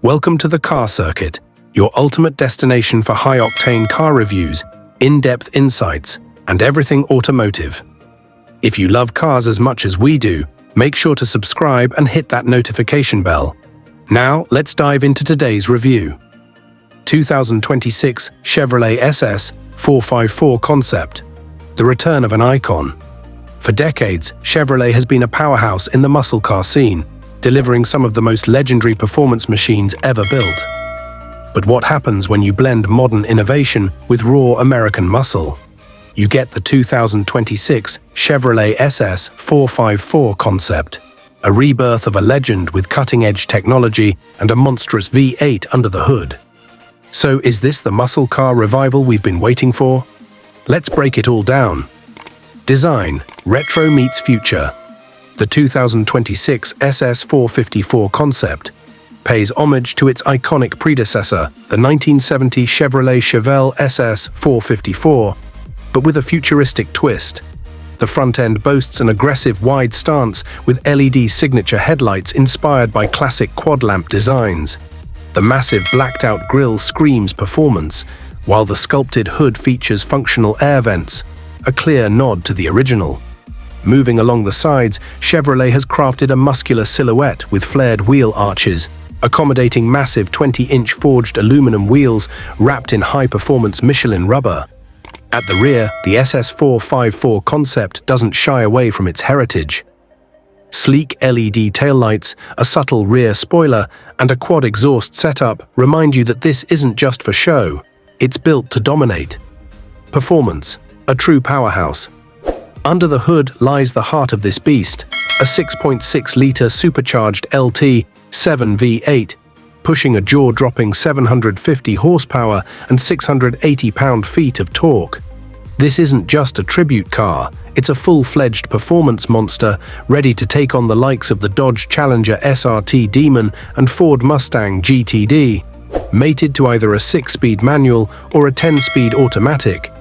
Welcome to the Car Circuit, your ultimate destination for high-octane car reviews, in-depth insights, and everything automotive. If you love cars as much as we do, make sure to subscribe and hit that notification bell. Now, let's dive into today's review. 2026 Chevrolet SS 454 Concept, the return of an icon. For decades, Chevrolet has been a powerhouse in the muscle car scene, delivering some of the most legendary performance machines ever built. But what happens when you blend modern innovation with raw American muscle? You get the 2026 Chevrolet SS 454 Concept, a rebirth of a legend with cutting-edge technology and a monstrous V8 under the hood. So is this the muscle car revival we've been waiting for? Let's break it all down. Design: retro meets future. The 2026 SS 454 Concept pays homage to its iconic predecessor, the 1970 Chevrolet SS 454, but with a futuristic twist. The front end boasts an aggressive wide stance with LED signature headlights inspired by classic quad-lamp designs. The massive blacked-out grille screams performance, while the sculpted hood features functional air vents, a clear nod to the original. Moving along the sides, Chevrolet has crafted a muscular silhouette with flared wheel arches, accommodating massive 20-inch forged aluminum wheels wrapped in high-performance Michelin rubber. At the rear, the SS 454 Concept doesn't shy away from its heritage. Sleek LED taillights, a subtle rear spoiler, and a quad exhaust setup remind you that this isn't just for show, it's built to dominate. Performance: a true powerhouse. Under the hood lies the heart of this beast, a 6.6-litre Supercharged LT7 V8, pushing a jaw-dropping 750 horsepower and 680 pound-feet of torque. This isn't just a tribute car, it's a full-fledged performance monster ready to take on the likes of the Dodge Challenger SRT Demon and Ford Mustang GTD. Mated to either a 6-speed manual or a 10-speed automatic,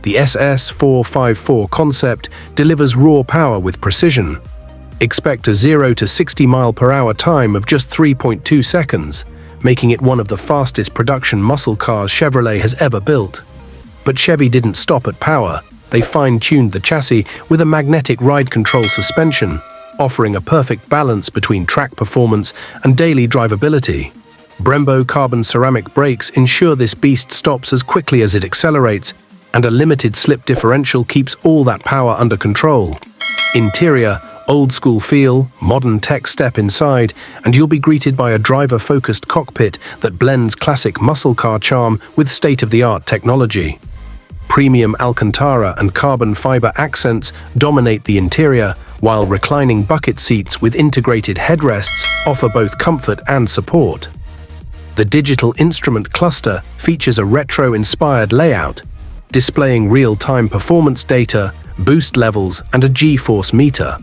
the SS 454 Concept delivers raw power with precision. Expect a 0 to 60 mph time of just 3.2 seconds, making it one of the fastest production muscle cars Chevrolet has ever built. But Chevy didn't stop at power. They fine-tuned the chassis with a magnetic ride control suspension, offering a perfect balance between track performance and daily drivability. Brembo carbon ceramic brakes ensure this beast stops as quickly as it accelerates, and a limited slip differential keeps all that power under control. Interior: old-school feel, modern tech. Step inside, and you'll be greeted by a driver-focused cockpit that blends classic muscle car charm with state-of-the-art technology. Premium Alcantara and carbon fiber accents dominate the interior, while reclining bucket seats with integrated headrests offer both comfort and support. The digital instrument cluster features a retro-inspired layout, displaying real-time performance data, boost levels, and a G-force meter.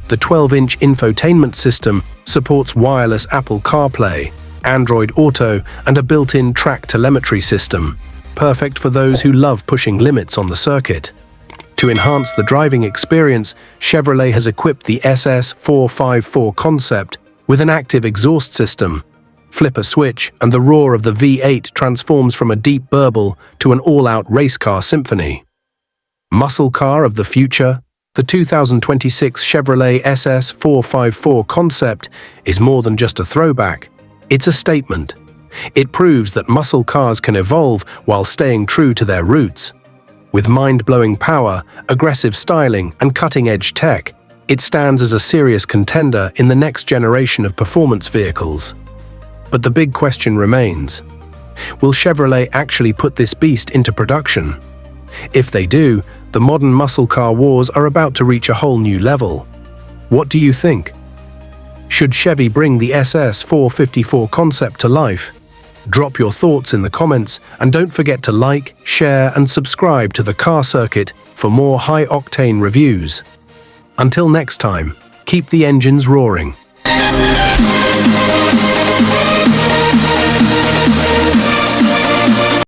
The 12-inch infotainment system supports wireless Apple CarPlay, Android Auto, and a built-in track telemetry system, perfect for those who love pushing limits on the circuit. To enhance the driving experience, Chevrolet has equipped the SS 454 Concept with an active exhaust system. Flip a switch, and the roar of the V8 transforms from a deep burble to an all-out race car symphony. Muscle car of the future, the 2026 Chevrolet SS 454 Concept is more than just a throwback. It's a statement. It proves that muscle cars can evolve while staying true to their roots. With mind-blowing power, aggressive styling, and cutting-edge tech, it stands as a serious contender in the next generation of performance vehicles. But the big question remains: will Chevrolet actually put this beast into production? If they do, the modern muscle car wars are about to reach a whole new level. What do you think? Should Chevy bring the SS 454 Concept to life? Drop your thoughts in the comments, and don't forget to like, share, and subscribe to the Car Circuit for more high-octane reviews. Until next time, keep the engines roaring.